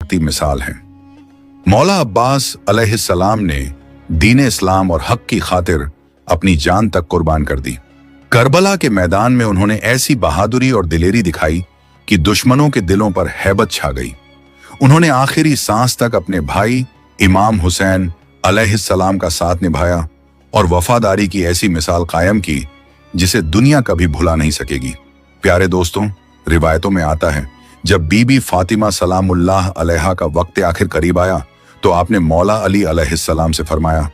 चमकती मिसाल हैं। मौला अब्बास अलैहिस्सलाम ने दीन इस्लाम और हक की खातिर अपनी जान तक कुर्बान कर दी। करबला के मैदान में उन्होंने ऐसी बहादुरी और दिलेरी दिखाई कि दुश्मनों के दिलों पर हैबत छा गई। उन्होंने आखिरी सांस तक अपने भाई इमाम हुसैन अलैहिस्सलाम का साथ निभाया और वफादारी की ऐसी मिसाल कायम की जिसे दुनिया कभी भुला नहीं सकेगी। प्यारे दोस्तों, रिवायतों में आता है जब बीबी फातिमा सलामुल्लाह अलैहा का वक्त आखिर करीब आया तो आपने मौला अली अलैहिस्सलाम से फरमाया,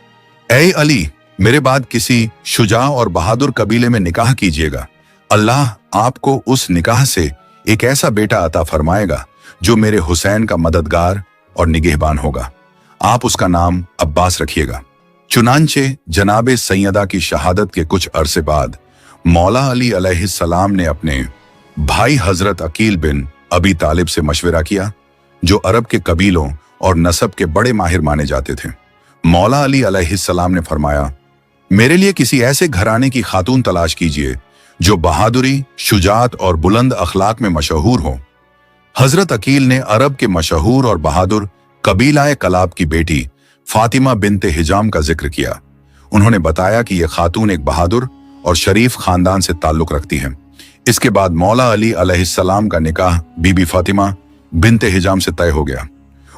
ऐ अली, मेरे बाद किसी शुजा और बहादुर कबीले में निकाह कीजिएगा। अल्लाह आपको उस निकाह से एक ऐसा बेटा अता फरमाएगा जो मेरे हुसैन का मददगार और निगहबान होगा। आप उसका नाम अब्बास रखिएगा। चुनांचे जनाबे सैयदा की शहादत के कुछ अरसे बाद मौला अली अलैहिस्सलाम ने अपने भाई हजरत अकील बिन अबी तालिब से मशवरा किया, जो अरब के कबीलों और नसब के बड़े माहिर माने जाते थे। मौला अली अलैहिस्सलाम ने फरमाया, मेरे लिए किसी ऐसे घराने की खातून तलाश कीजिए जो बहादुरी, शुजात और बुलंद अखलाक में मशहूर हो। हजरत अकील ने अरब के मशहूर और बहादुर कबीलाए कलाब की बेटी फातिमा बिनते हिजाम का जिक्र किया। उन्होंने बताया कि यह खातून एक बहादुर और शरीफ खानदान से ताल्लुक रखती है। इसके बाद मौला अली अलैहिस्सलाम का निकाह बीबी फातिमा बिनते हिजाम से तय हो गया।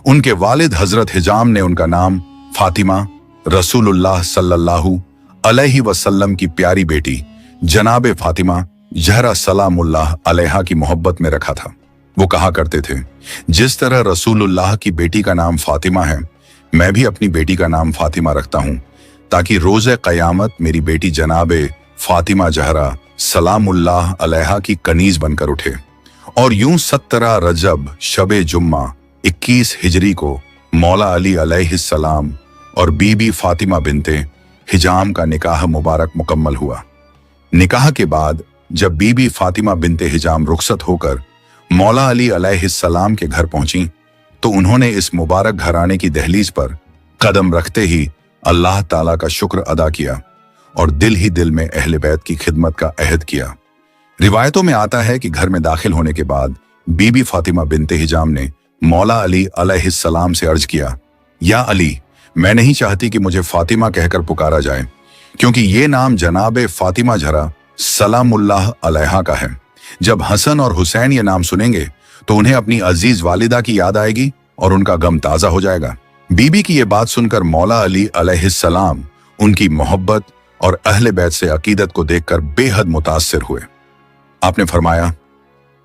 उनके वालिद हजरत हिजाम ने उनका नाम फातिमा रसूलुल्लाह सल्लल्लाहु अलैहि वसल्लम की प्यारी बेटी जनाबे फातिमा जहरा सलामुल्लाह अलैहा की मोहब्बत में रखा था। वो कहा करते थे, जिस तरह रसूलुल्लाह की बेटी का नाम फातिमा है, मैं भी अपनी बेटी का नाम फातिमा रखता हूं ताकि रोज़े क़यामत मेरी बेटी जनाबे फातिमा जहरा सलामुल्लाह अलैहा की कनीज बनकर उठे। और यूं 17 रजब शबे जुम्मा 21 हिजरी को मौला अली अलैहिस्सलाम और बीबी फातिमा बिनते हिजाम का निकाह मुबारक मुकम्मल हुआ। निकाह के बाद जब बीबी फातिमा बिनते हिजाम रुखसत होकर मौला अली अलैहिस्सलाम के घर पहुंची तो उन्होंने इस मुबारक घराने की दहलीज पर कदम रखते ही अल्लाह ताला का शुक्र अदा किया और दिल ही दिल में अहले बैत की खिदमत का अहद किया। रिवायतों में आता है कि घर में दाखिल होने के बाद बीबी फातिमा बिनते हिजाम ने मौला अली अलैहिस्सलाम से अर्ज किया, या अली, मैं नहीं चाहती कि मुझे फातिमा कहकर पुकारा जाए, क्योंकि ये नाम जनाबे फातिमा जहरा सलामुल्लाह अलैहा का है। जब हसन और हुसैन ये नाम सुनेंगे तो उन्हें अपनी अजीज वालिदा की याद आएगी और उनका गम ताजा हो जाएगा। बीबी की ये बात सुनकर मौला अली अलैहिस्सलाम उनकी मोहब्बत और अहले बैत से अकीदत को देखकर बेहद मुतासिर हुए। आपने फरमाया,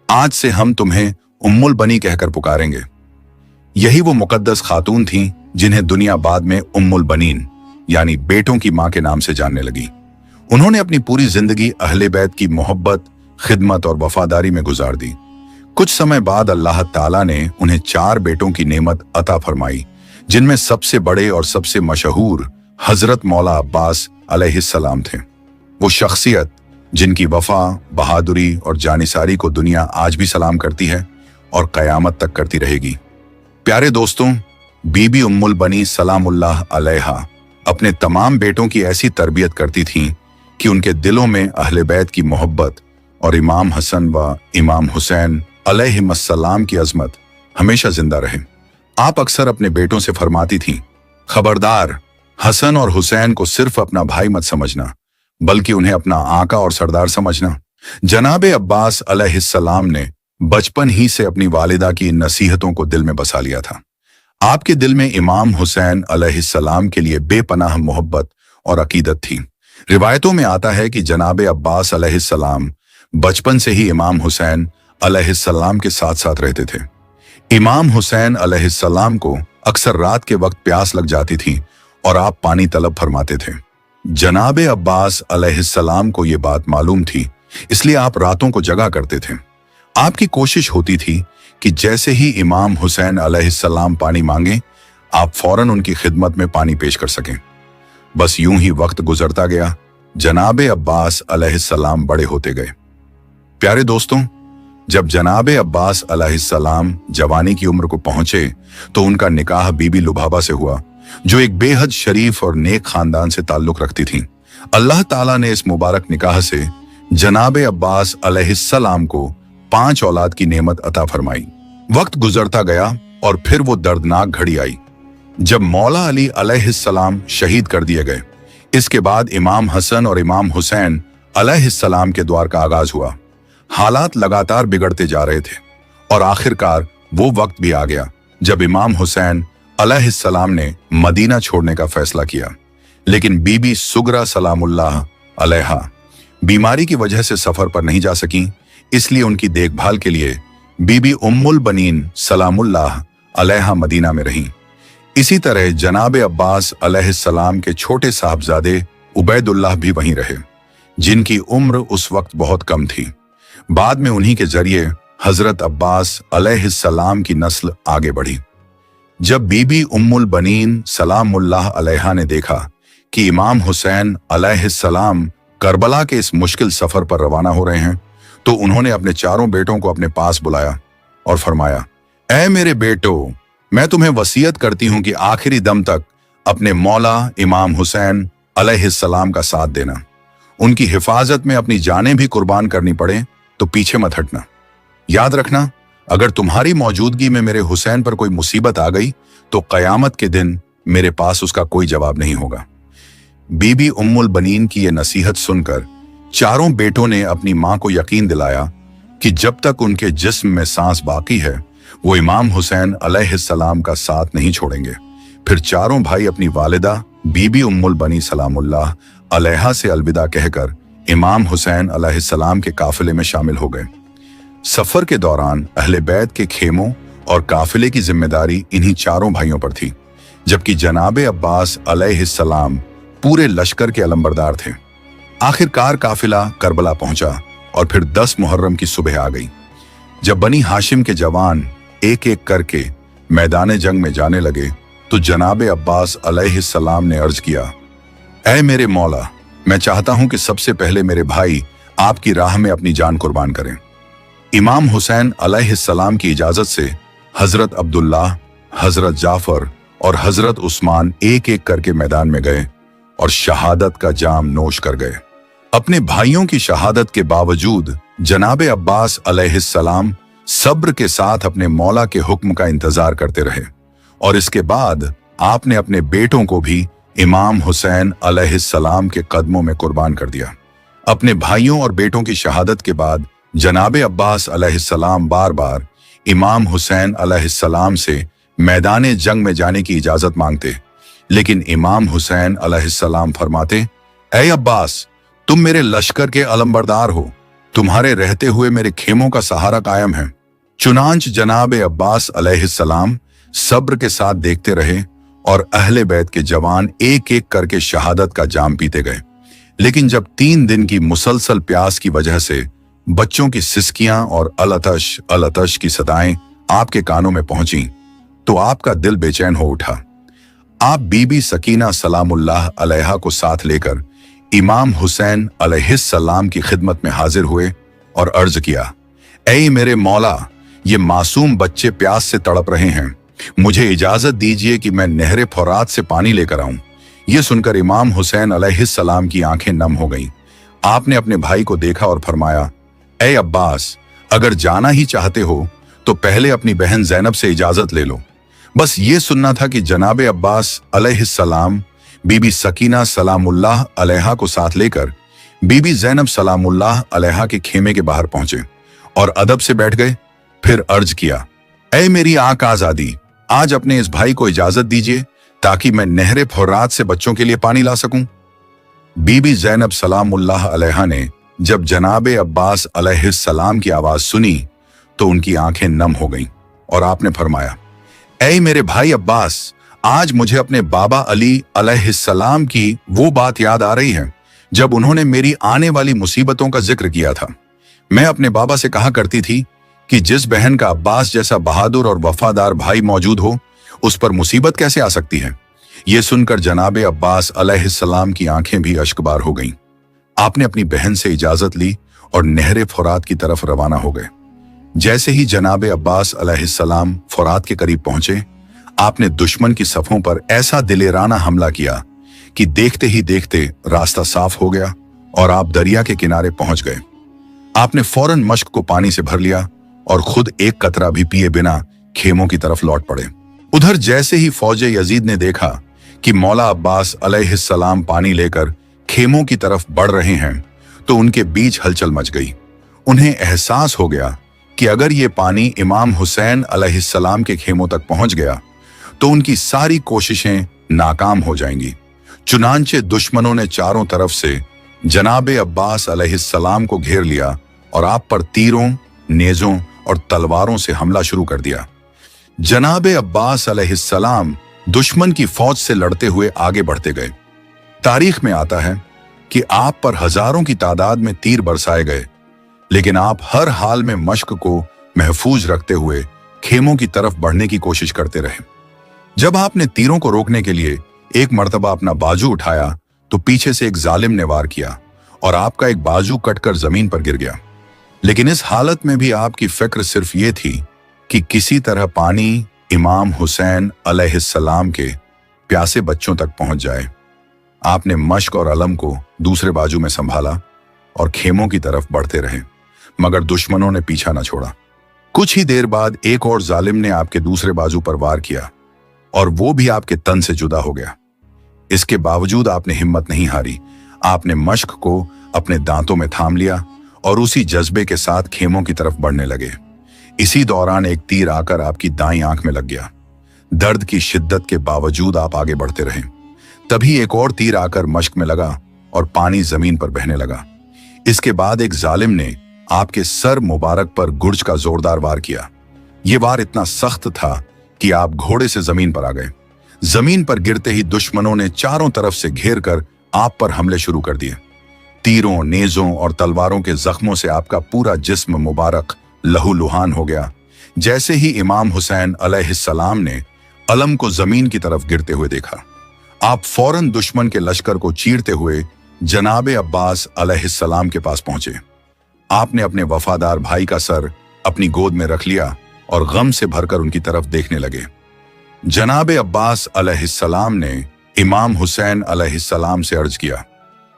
आज से हम तुम्हें उम्मुल बनी कहकर पुकारेंगे। यही वो मुकद्दस खातून थीं जिन्हें दुनिया बाद में उम्मुल बनीन यानी बेटों की मां के नाम से जानने लगी। उन्होंने अपनी पूरी जिंदगी अहले बैत की मोहब्बत, खिदमत और वफादारी में गुजार दी। कुछ समय बाद अल्लाह ताला ने उन्हें 4 बेटों की नेमत अता फरमाई, जिनमें सबसे बड़े और सबसे मशहूर हजरत मौला अब्बास अलैहिस्सलाम थे। वो शख्सियत जिनकी वफा, बहादुरी और जानिसारी को दुनिया आज भी सलाम करती है और क़यामत तक करती रहेगी। प्यारे दोस्तों, बीबी उम्मुल बनी सलामुल्लाह अलैहा अपने तमाम बेटों की ऐसी तरबियत करती थीं कि उनके दिलों में अहले बैत की मोहब्बत और इमाम हसन व इमाम हुसैन अलैहिस्सलाम की अजमत हमेशा जिंदा रहे। आप अक्सर अपने बेटों से फरमाती थीं, खबरदार, हसन और हुसैन को सिर्फ अपना भाई मत समझना, बल्कि उन्हें अपना आका और सरदार समझना। जनाबे अब्बास अलैहिस्सलाम ने बचपन ही से अपनी वालिदा की इन नसीहतों को दिल में बसा लिया था। आपके दिल में इमाम हुसैन अलैहिस्सलाम के लिए बेपनाह मोहब्बत और अकीदत थी। रिवायतों में आता है कि जनाबे अब्बास अलैहिस्सलाम बचपन से ही इमाम हुसैन अलैहिस्सलाम के साथ साथ रहते थे। इमाम हुसैन अलैहिस्सलाम को अक्सर रात के वक्त प्यास लग जाती थी और आप पानी तलब फरमाते थे। जनाबे अब्बास अलैहिस्सलाम को ये बात मालूम थी, इसलिए आप रातों को जगा करते थे। आपकी कोशिश होती थी कि जैसे ही इमाम हुसैन अलैहिस्सलाम पानी मांगे, आप फौरन उनकी खिदमत में पानी पेश कर सकें। बस यूं ही वक्त गुजरता गया। जनाबे अब्बास अलैहिस्सलाम बड़े होते गए। प्यारे दोस्तों, जब जनाबे अब्बास अलैहिस्सलाम जवानी की उम्र को पहुंचे तो उनका निकाह बीबी लुबाबा से हुआ, जो एक बेहद शरीफ और नेक खानदान से ताल्लुक रखती थीं। अल्लाह ताला ने इस मुबारक निकाह से जनाबे अब्बास अलैहिस्सलाम को 5 औलाद की नेमत अता फरमाई। वक्त गुजरता गया और फिर वो दर्दनाक घड़ी आई जब मौला अली अलैहिस्सलाम शहीद कर दिए गए। इसके बाद इमाम हसन और इमाम हुसैन अलैहिस्सलाम के द्वार का आगाज हुआ। हालात लगातार बिगड़ते जा रहे थे और आखिरकार वो वक्त भी आ गया जब इमाम हुसैन अलैहिस्सलाम ने मदीना छोड़ने का फैसला किया। लेकिन बीबी सुगरा सलामुल्लाह अलैहा बीमारी की वजह से सफर पर नहीं जा सकी, इसलिए उनकी देखभाल के लिए बीबी उम्मुल बनीन सलामुल्लाह अलैहा मदीना में रहीं। इसी तरह जनाब अब्बास अलैहिस्सलाम के छोटे साहबजादे उबैदुल्लाह भी वहीं रहे, जिनकी उम्र उस वक्त बहुत कम थी। बाद में उन्हीं के जरिए हजरत अब्बास अलैहिस्सलाम की नस्ल आगे बढ़ी। जब बीबी उम्मुल बनीन सलामुल्लाह अलैहा ने देखा कि इमाम हुसैन अलैहिस्सलाम करबला के इस मुश्किल सफर पर रवाना हो रहे हैं, तो उन्होंने अपने चारों बेटों को अपने पास बुलाया और फरमाया, ऐ मेरे बेटो, मैं तुम्हें वसीयत करती हूं कि आखिरी दम तक अपने मौला इमाम हुसैन अलैहिस्सलाम का साथ देना। उनकी हिफाजत में अपनी जानें भी कुर्बान करनी पड़े तो पीछे मत हटना। याद रखना, अगर तुम्हारी मौजूदगी में मेरे हुसैन पर कोई मुसीबत आ गई तो कयामत के दिन मेरे पास उसका कोई जवाब नहीं होगा। बीबी उम्मुल बनीन की ये नसीहत सुनकर चारों बेटों ने अपनी मां को यकीन दिलाया कि जब तक उनके जिस्म में सांस बाकी है वो इमाम हुसैन अलैहिस्सलाम का साथ नहीं छोड़ेंगे। फिर चारों भाई अपनी वालिदा बीबी उम्मुल बनी सलामुल्लाह अलैहा से अलविदा कहकर इमाम हुसैन अलैहिस्सलाम के काफिले में शामिल हो गए। सफर के दौरान अहले बैत के खेमों और काफिले की जिम्मेदारी इन्हीं चारों भाइयों पर थी, जबकि जनाब अब्बास अलैहिस्सलाम पूरे लश्कर के अलंबरदार थे। आखिरकार काफिला करबला पहुंचा और फिर 10 मुहर्रम की सुबह आ गई। जब बनी हाशिम के जवान एक एक करके मैदान जंग में जाने लगे तो जनाब अब्बास अलैहिस्सलाम ने अर्ज किया, ऐ मेरे मौला, मैं चाहता हूं कि सबसे पहले मेरे भाई आपकी राह में अपनी जान कुर्बान करें। इमाम हुसैन अलैहिस्सलाम की इजाजत से हजरत अब्दुल्लाह, हजरत जाफर और हजरत उस्मान एक एक करके मैदान में गए और शहादत का जाम नोश कर गए। अपने भाइयों की शहादत के बावजूद जनाब अब्बास अलैहिस्सलाम सब्र के साथ अपने मौला के हुक्म का इंतजार करते रहे और इसके बाद आपने अपने बेटों को भी इमाम हुसैन अलैहिस्सलाम के कदमों में कुर्बान कर दिया। अपने भाइयों और बेटों की शहादत के बाद जनाब अब्बास अलैहिस्सलाम बार बार इमाम हुसैन अलैहिस्सलाम से मैदान जंग में जाने की इजाजत मांगते, लेकिन इमाम हुसैन अलैहिस्सलाम फरमाते, ऐ अब्बास, तुम मेरे लश्कर के अलंबरदार हो, तुम्हारे रहते हुए मेरे खेमों का सहारा कायम है। चुनांच जनाब अब्बास अलैहिस्सलाम सब्र के साथ देखते रहे और अहले बैत के जवान एक एक करके शहादत का जाम पीते गए। लेकिन जब 3 दिन की मुसलसल प्यास की वजह से बच्चों की सिसकियां और अलतश की सदाएं आपके कानों में पहुंची तो आपका दिल बेचैन हो उठा। आप बीबी सकीना सलामुल्लाह अलैहा को साथ लेकर इमाम हुसैन अलैहिस्सलाम की खिदमत में हाजिर हुए और अर्ज किया, ऐ मेरे मौला, ये मासूम बच्चे प्यास से तड़प रहे हैं, मुझे इजाजत दीजिए कि मैं नहरे फौरात से पानी लेकर आऊं। ये सुनकर इमाम हुसैन अलैहिस्सलाम की आंखें नम हो गईं। आपने अपने भाई को देखा और फरमाया, ऐ अब्बास, अगर जाना ही चाहते हो तो पहले अपनी बहन ज़ैनब से इजाजत ले लो। बस ये सुनना था कि जनाब अब्बास अलैहिस्सलाम बीबी सकीना सलामुल्लाह अलैहा को साथ लेकर बीबी ज़ैनब सलामुल्लाह अलैहा के खेमे के बाहर पहुंचे और अदब से बैठ गए। फिर अर्ज किया, ऐ मेरी आंख आजादी, आज अपने इस भाई को इजाजत दीजिए ताकि मैं नहरे फौरात से बच्चों के लिए पानी ला सकूं। बीबी ज़ैनब सलामुल्लाह अलैहा ने जब जनाब अब्बास अलैहिस्सलाम की आवाज सुनी तो उनकी आंखें नम हो गईं और आपने फरमाया, ऐ मेरे भाई अब्बास, आज मुझे अपने बाबा अली अलैहिस्सलाम की वो बात याद आ रही है जब उन्होंने मेरी आने वाली मुसीबतों का जिक्र किया था। मैं अपने बाबा से कहा करती थी कि जिस बहन का अब्बास जैसा बहादुर और वफादार भाई मौजूद हो उस पर मुसीबत कैसे आ सकती है। ये सुनकर जनाब अब्बास अलैहिस्सलाम की आंखें भी अश्कबार हो गईं। आपने अपनी बहन से इजाजत ली और नहरे फुरात की तरफ रवाना हो गए। जैसे ही जनाब अब्बास अलैहिस्सलाम फुरात के करीब पहुंचे, आपने दुश्मन की सफों पर ऐसा दिलेराना हमला किया कि देखते ही देखते रास्ता साफ हो गया और आप दरिया के किनारे पहुंच गए। आपने फौरन मश्क को पानी से भर लिया और खुद एक कतरा भी पिए बिना खेमों की तरफ लौट पड़े। उधर जैसे ही फौजे यजीद ने देखा कि मौला अब्बास अलैहिस्सलाम पानी लेकर खेमों की तरफ बढ़ रहे हैं तो उनके बीच हलचल मच गई। उन्हें एहसास हो गया कि अगर ये पानी इमाम हुसैन अलैहिस्सलाम के खेमों तक पहुंच गया तो उनकी सारी कोशिशें नाकाम हो जाएंगी। चुनांचे दुश्मनों ने चारों तरफ से जनाबे अब्बास अलैहिस्सलाम को घेर लिया और आप पर तीरों, नेज़ों और तलवारों से हमला शुरू कर दिया। जनाबे अब्बास अलैहिस्सलाम दुश्मन की फौज से लड़ते हुए आगे बढ़ते गए। तारीख में आता है कि आप पर हजारों की तादाद में तीर बरसाए गए, लेकिन आप हर हाल में मश्क को महफूज रखते हुए खेमों की तरफ बढ़ने की कोशिश करते रहे। जब आपने तीरों को रोकने के लिए एक मर्तबा अपना बाजू उठाया तो पीछे से एक जालिम ने वार किया और आपका एक बाजू कटकर जमीन पर गिर गया। लेकिन इस हालत में भी आपकी फिक्र सिर्फ ये थी कि किसी तरह पानी इमाम हुसैन अलैहिस्सलाम के प्यासे बच्चों तक पहुंच जाए। आपने मश्क और अलम को दूसरे बाजू में संभाला और खेमों की तरफ बढ़ते रहे, मगर दुश्मनों ने पीछा न छोड़ा। कुछ ही देर बाद एक और जालिम ने आपके दूसरे बाजू पर वार किया और वो भी आपके तन से जुदा हो गया। इसके बावजूद आपने हिम्मत नहीं हारी। आपने मश्क को अपने दांतों में थाम लिया और उसी जज्बे के साथ खेमों की तरफ बढ़ने लगे। इसी दौरान एक तीर आकर आपकी दाईं आंख में लग गया। दर्द की शिद्दत के बावजूद आप आगे बढ़ते रहे। तभी एक और तीर आकर मश्क में लगा और पानी जमीन पर बहने लगा। इसके बाद एक जालिम ने आपके सर मुबारक पर गुर्ज का जोरदार वार किया। यह वार इतना सख्त था कि आप घोड़े से जमीन पर आ गए। जमीन पर गिरते ही दुश्मनों ने चारों तरफ से घेर कर आप पर हमले शुरू कर दिए। तीरों, नेज़ों और तलवारों के जख्मों से आपका पूरा जिस्म मुबारक लहूलुहान हो गया। जैसे ही इमाम हुसैन अलैहिस्सलाम ने अलम को जमीन की तरफ गिरते हुए देखा, आप फौरन दुश्मन के लश्कर को चीरते हुए जनाबे अब्बास अलैहिस्सलाम के पास पहुंचे। आपने अपने वफादार भाई का सर अपनी गोद में रख लिया और गम से भरकर उनकी तरफ देखने लगे। जनाबे अब्बास अलैहिस्सलाम ने इमाम हुसैन अलैहिस्सलाम से अर्ज किया,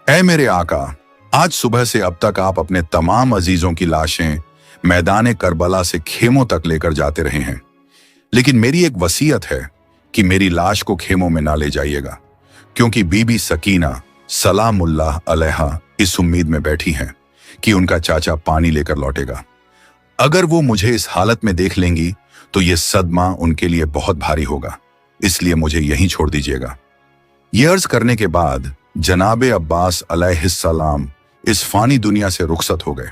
ऐ मेरे आका, आज सुबह से अब तक आप अपने तमाम अजीजों की लाशें मैदान करबला से खेमों तक लेकर जाते रहे हैं, लेकिन मेरी एक वसीयत है कि मेरी लाश को खेमों में ना ले जाइएगा, क्योंकि बीबी सकीना सलामुल्लाह अलैहा इस उम्मीद में बैठी हैं कि उनका चाचा पानी लेकर लौटेगा। अगर वो मुझे इस हालत में देख लेंगी तो ये सदमा उनके लिए बहुत भारी होगा, इसलिए मुझे यहीं छोड़ दीजिएगा। ये अर्ज करने के बाद जनाबे अब्बास अलैहिस्सलाम इस फानी दुनिया से रुखसत हो गए।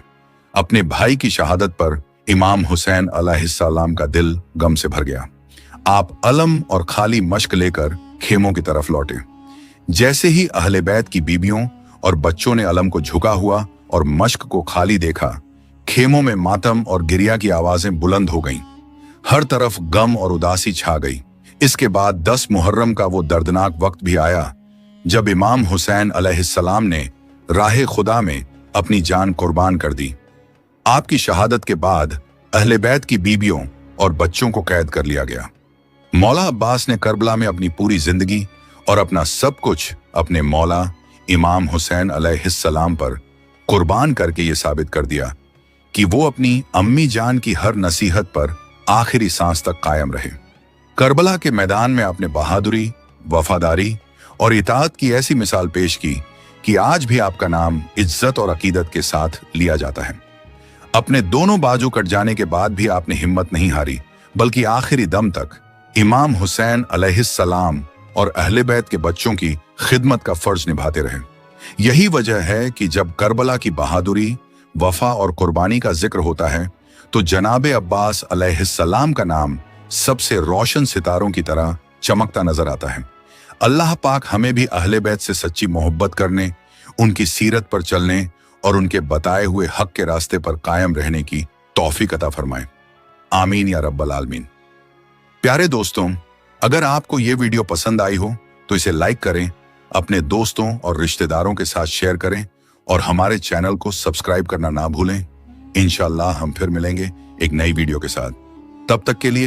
अपने भाई की शहादत पर इमाम हुसैन अलैहिस्सलाम का दिल गम से भर गया। आप अलम और खाली मश्क लेकर खेमों की तरफ लौटे। जैसे ही अहले बैत की बीबियों और बच्चों ने अलम को झुका हुआ और मश्क को खाली देखा, खेमों में मातम और गिरिया की आवाजें बुलंद हो गईं। हर तरफ गम और उदासी छा गई। इसके बाद 10 मुहर्रम का वो दर्दनाक वक्त भी आया जब इमाम हुसैन अलैहिस्सलाम ने राह खुदा में अपनी जान कुर्बान कर दी। आपकी शहादत के बाद अहले बैत की बीबियों और बच्चों को कैद कर लिया गया। मौला अब्बास ने करबला में अपनी पूरी जिंदगी और अपना सब कुछ अपने मौला इमाम हुसैन अलैहिस्सलाम पर कुर्बान करके ये साबित कर दिया कि वो अपनी अम्मी जान की हर नसीहत पर आखिरी सांस तक कायम रहे। करबला के मैदान में आपने बहादुरी, वफादारी और इताअत की ऐसी मिसाल पेश की कि आज भी आपका नाम इज्जत और अकीदत के साथ लिया जाता है। अपने दोनों बाजू कट जाने के बाद भी आपने हिम्मत नहीं हारी, बल्कि आखिरी दम तक इमाम हुसैन अलैहिस्सलाम और अहले बैत के बच्चों की खिदमत का फर्ज निभाते रहे। यही वजह है कि जब करबला की बहादुरी, वफा और कुर्बानी का जिक्र होता है तो जनाबे अब्बास अलैहिस्सलाम का नाम सबसे रोशन सितारों की तरह चमकता नजर आता है। अल्लाह पाक हमें भी अहले बैत से सच्ची मोहब्बत करने, उनकी सीरत पर चलने और उनके बताए हुए हक के रास्ते पर कायम रहने की तौफीक अता फरमाए। आमीन या रब्बल आलमीन। प्यारे दोस्तों, अगर आपको ये वीडियो पसंद आई हो तो इसे लाइक करें, अपने दोस्तों और रिश्तेदारों के साथ शेयर करें और हमारे चैनल को सब्सक्राइब करना ना भूलें। इंशाअल्लाह हम फिर मिलेंगे एक नई वीडियो के साथ। तब तक के लिए